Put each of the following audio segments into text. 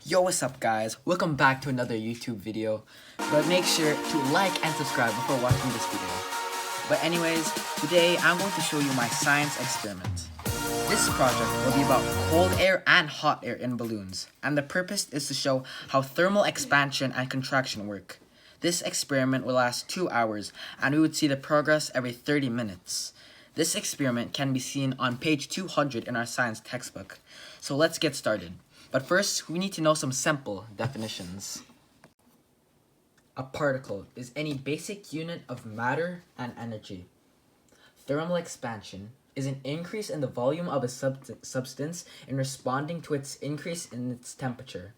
Yo, what's up guys? Welcome back to another YouTube video. But make sure to like and subscribe before watching this video. But anyways, today I'm going to show you my science experiment. This project will be about cold air and hot air in balloons. And the purpose is to show how thermal expansion and contraction work. This experiment will last 2 hours and we would see the progress every 30 minutes. This experiment can be seen on page 200 in our science textbook. So let's get started. But first, we need to know some simple definitions. A particle is any basic unit of matter and energy. Thermal expansion is an increase in the volume of a substance in responding to its increase in its temperature.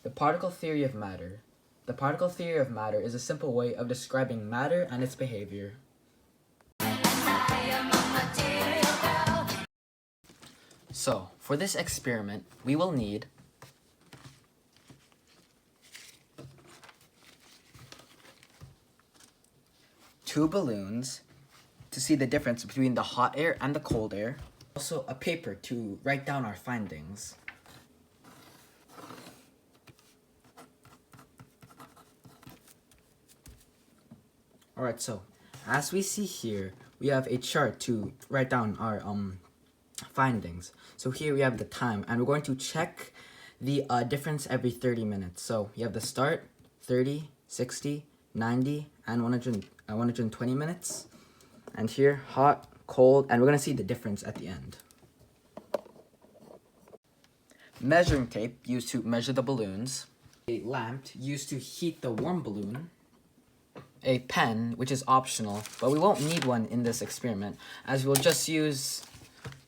The particle theory of matter. The particle theory of matter is a simple way of describing matter and its behavior. So, for this experiment, we will need two balloons to see the difference between the hot air and the cold air. Also, a paper to write down our findings. Alright, so, as we see here, we have a chart to write down our findings. So here we have the time, and we're going to check the difference every 30 minutes. So you have the start, 30, 60, 90, and 120 minutes. And here, hot, cold, and we're going to see the difference at the end. Measuring tape used to measure the balloons. A lamp used to heat the warm balloon. A pen, which is optional, but we won't need one in this experiment, as we'll just use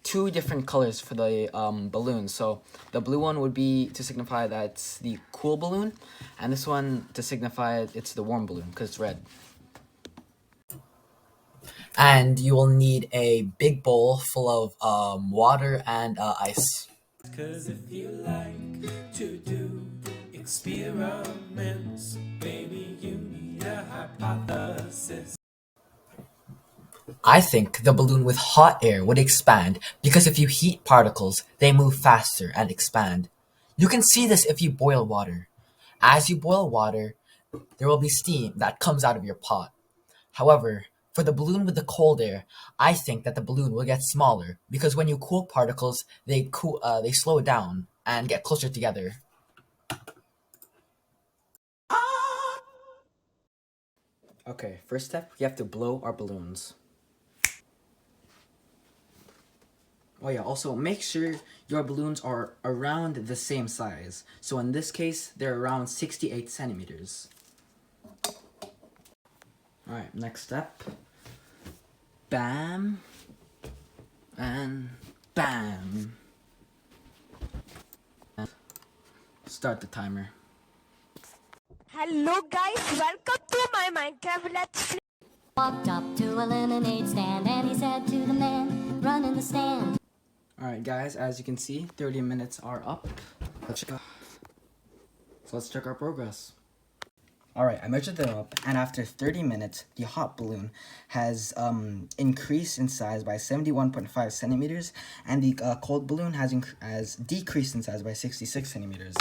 two different colors for the balloons. So the blue one would be to signify that it's the cool balloon, and this one to signify it's the warm balloon because it's red. And you will need a big bowl full of water and ice. 'Cause if you like to do experiments, maybe you need a hypothesis. I think the balloon with hot air would expand because if you heat particles, they move faster and expand. You can see this if you boil water. As you boil water, there will be steam that comes out of your pot. However, for the balloon with the cold air, I think that the balloon will get smaller because when you cool particles, they slow down and get closer together. Okay, first step, we have to blow our balloons. Oh yeah, also make sure your balloons are around the same size. So in this case, they're around 68 centimeters. Alright, next step. Bam. And bam. Start the timer. Hello guys, welcome to my Minecraft Let's Play. Walked up to a lemonade stand and he said to the man, run in the stand. Alright guys, as you can see, 30 minutes are up. So let's check our progress. Alright, I measured them up, and after 30 minutes, the hot balloon has increased in size by 71.5 centimeters, and the cold balloon has decreased in size by 66 centimeters.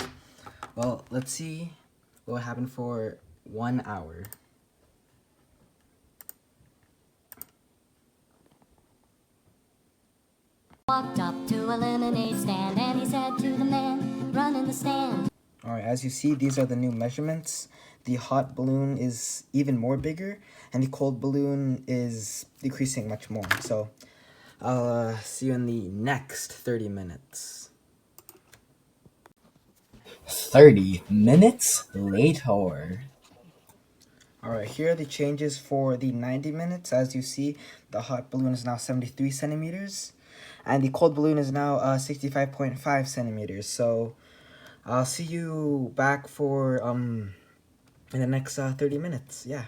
Well, let's see what happened for 1 hour. Walked up to a lemonade stand and he said to the man, run in the stand. Alright, as you see, these are the new measurements. The hot balloon is even more bigger, and the cold balloon is decreasing much more. So, I'll see you in the next 30 minutes. 30 minutes later. Alright, here are the changes for the 90 minutes. As you see, the hot balloon is now 73 centimeters, and the cold balloon is now 65.5 centimeters. So, I'll see you back for in the next 30 minutes. Yeah.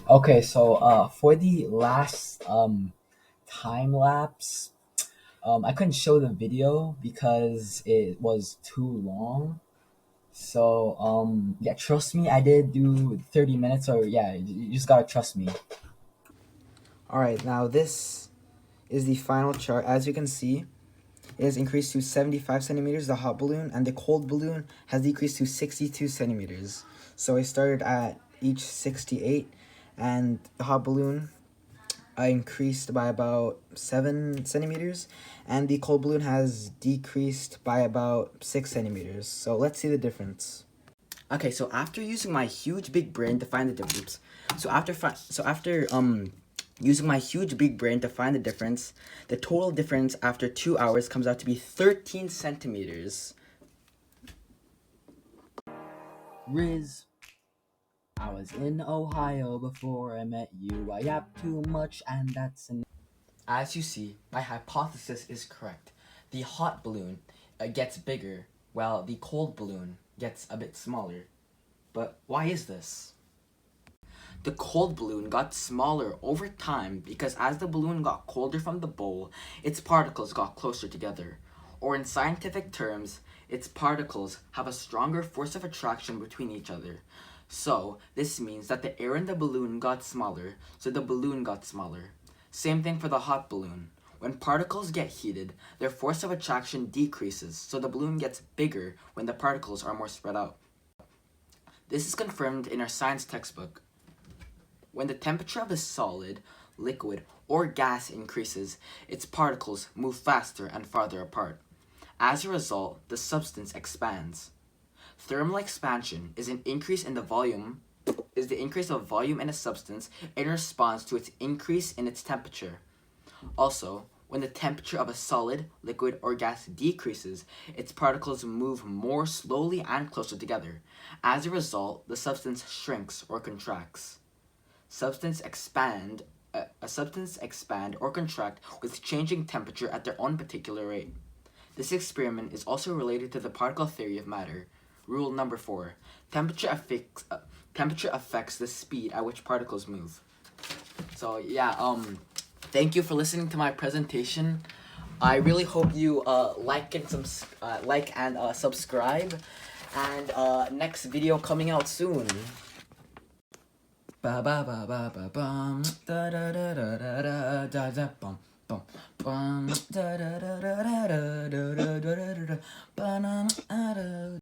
Okay, so for the last time lapse, I couldn't show the video because it was too long. So yeah, trust me, I did do 30 minutes. So yeah, you just gotta trust me. All right, now this is the final chart. As you can see, is increased to 75 centimeters, the hot balloon, and the cold balloon has decreased to 62 centimeters. So I started at each 68, and the hot balloon I increased by about 7 centimeters, and the cold balloon has decreased by about 6 centimeters. So let's see the difference. Okay, so after using my huge big brain to find the difference, after using my huge big brain to find the difference, the total difference after 2 hours comes out to be 13 centimeters. Riz, I was in Ohio before I met you. I yap too much, and that's an. As you see, my hypothesis is correct. The hot balloon gets bigger, while the cold balloon gets a bit smaller. But why is this? The cold balloon got smaller over time because as the balloon got colder from the bowl, its particles got closer together. Or in scientific terms, its particles have a stronger force of attraction between each other. So, this means that the air in the balloon got smaller, so the balloon got smaller. Same thing for the hot balloon. When particles get heated, their force of attraction decreases, so the balloon gets bigger when the particles are more spread out. This is confirmed in our science textbook. When the temperature of a solid, liquid, or gas increases, its particles move faster and farther apart. As a result, the substance expands. Thermal expansion is the increase of volume in a substance in response to its increase in its temperature. Also, when the temperature of a solid, liquid, or gas decreases, its particles move more slowly and closer together. As a result, the substance shrinks or contracts. A substance expand or contract with changing temperature at their own particular rate. This experiment is also related to the particle theory of matter. Rule number 4. Temperature affects the speed at which particles move. So yeah, thank you for listening to my presentation. I really hope you like and subscribe. And next video coming out soon. Ba ba ba ba ba bum da da da da da da da da